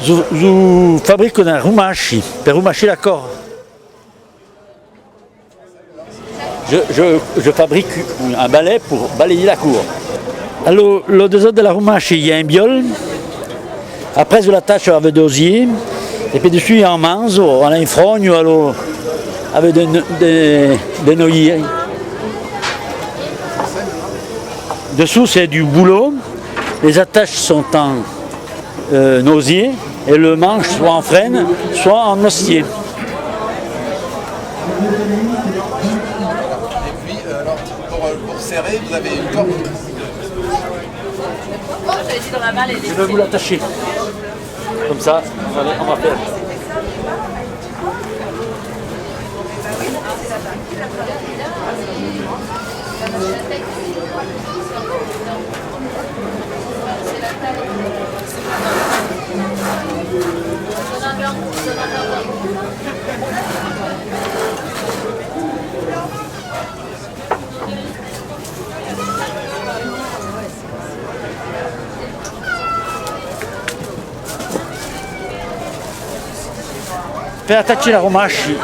Je fabrique un rumachi, per rumacher la corde. Je fabrique un balai pour balayer la cour. Alors, le dessert de la rumachi, il y a un biol. Après, je l'attache avec d'osier. Et puis dessus, il y a un manzo, on a un frogno alors, avec des noyers. Dessous, c'est du boulot. Les attaches sont en osier et le manche soit en frêne, soit en osier. Et puis, alors, pour serrer, vous avez une corde. Je vais vous l'attacher. Comme ça, on va faire. Per attacher la rumachi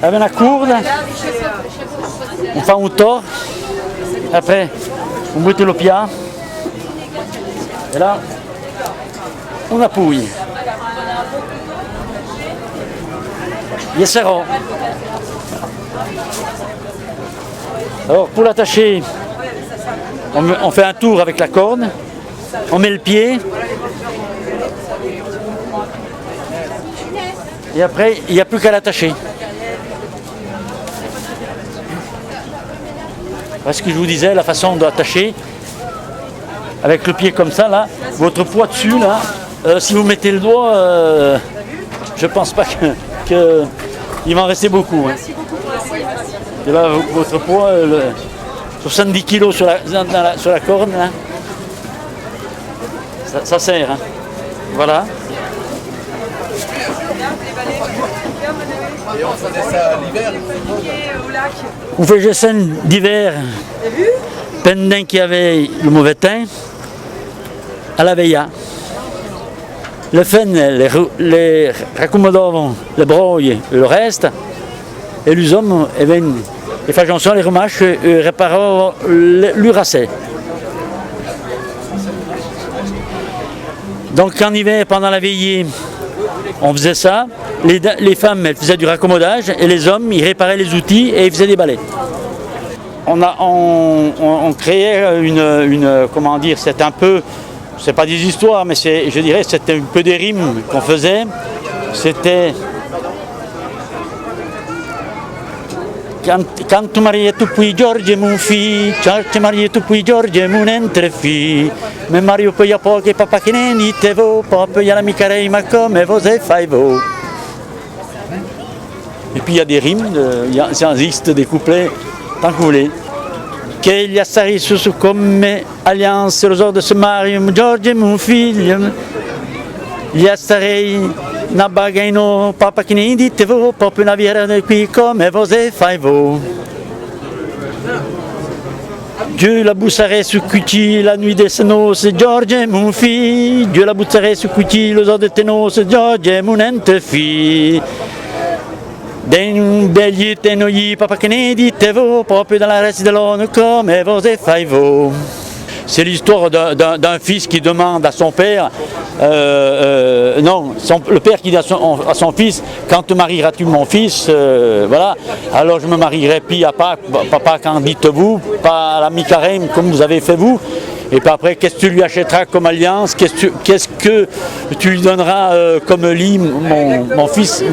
avec la courde, on fait un tort, après on met le pia, et là on appuie. Il serrant. Alors pour l'attacher, on fait un tour avec la corde, on met le pied. Et après, il n'y a plus qu'à l'attacher. Parce que je vous disais, la façon d'attacher, avec le pied comme ça, là, votre poids dessus, là, si vous mettez le doigt, je ne pense pas qu'il va en rester beaucoup. Hein. Et là, votre poids, 70 kg sur la corde, là, ça sert. Hein. Voilà. Et on faisait ça l'hiver. On faisait ça d'hiver pendant qu'il y avait le mauvais temps, à la veilla. Le fen, les raccommodavam le broie et le reste, et les hommes faisaient les rumaches et réparaient l'uracé. Donc en hiver, pendant la veillée, on faisait ça. Les femmes, elles faisaient du raccommodage et les hommes, ils réparaient les outils et ils faisaient des balais. On créait comment dire, c'est un peu, c'est pas des histoires, mais je dirais c'était un peu des rimes qu'on faisait. C'était Canto Marietto poi Giorgio mon fils, Ciarce Marietto poi Giorgio mon entrefi, mais Mario poi a poche papa che ne ditevo, poi a la mica reima come vous fai vous. Et puis il y a des rimes, ça existe des couplets, tant que vous voulez. Che gli assari su come alliance, lo so de ce Mario, Giorgio mon figlio, gli assarei na bagaino, papa che ne ditevo, proprio una viera qui come vous fai vous. Dieu la bousserait su cucci la nuit des noces, Giorgio mon fils, Dieu la bousserait su cucci lo so de tes noces, Giorgio mon entrefi. Degli tenogli papa che ne ditevo, proprio dans la reste de l'onne come vous fai vous. C'est l'histoire d'un fils qui demande à son père, le père qui dit à son fils, quand te marieras-tu mon fils, voilà, alors je me marierai puis à papa quand dites-vous, pas à la mi-carême comme vous avez fait vous, et puis après qu'est-ce que tu lui achèteras comme alliance, qu'est-ce que tu lui donneras comme lit mon fils,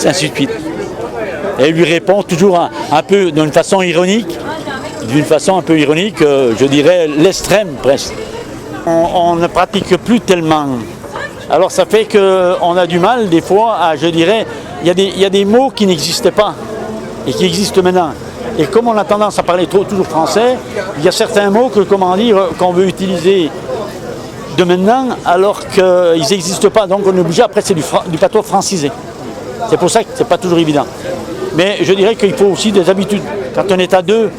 ainsi de suite. Et il lui répond toujours un peu d'une façon ironique, je dirais l'extrême presque. On ne pratique plus tellement. Alors ça fait qu'on a du mal des fois à, je dirais, il y a des mots qui n'existaient pas et qui existent maintenant. Et comme on a tendance à parler toujours français, il y a certains mots qu'on veut utiliser de maintenant alors qu'ils n'existent pas. Donc on est obligé, après c'est du patois francisé. C'est pour ça que c'est pas toujours évident. Mais je dirais qu'il faut aussi des habitudes. Quand on est à deux,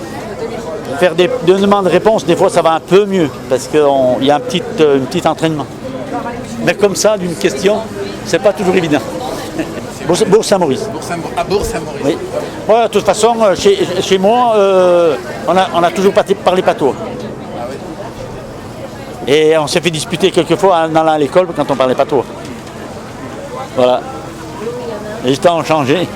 faire des demandes-réponses, des fois ça va un peu mieux, parce qu'il y a un petit entraînement. Mais comme ça, d'une question, c'est pas toujours évident. Bourg-Saint-Maurice. À Bourg-Saint-Maurice. Oui. Ouais, de toute façon, chez moi, on a toujours parlé patois. Ah oui. Et on s'est fait disputer quelquefois en allant à l'école quand on parlait patois. Voilà. Les temps ont changé.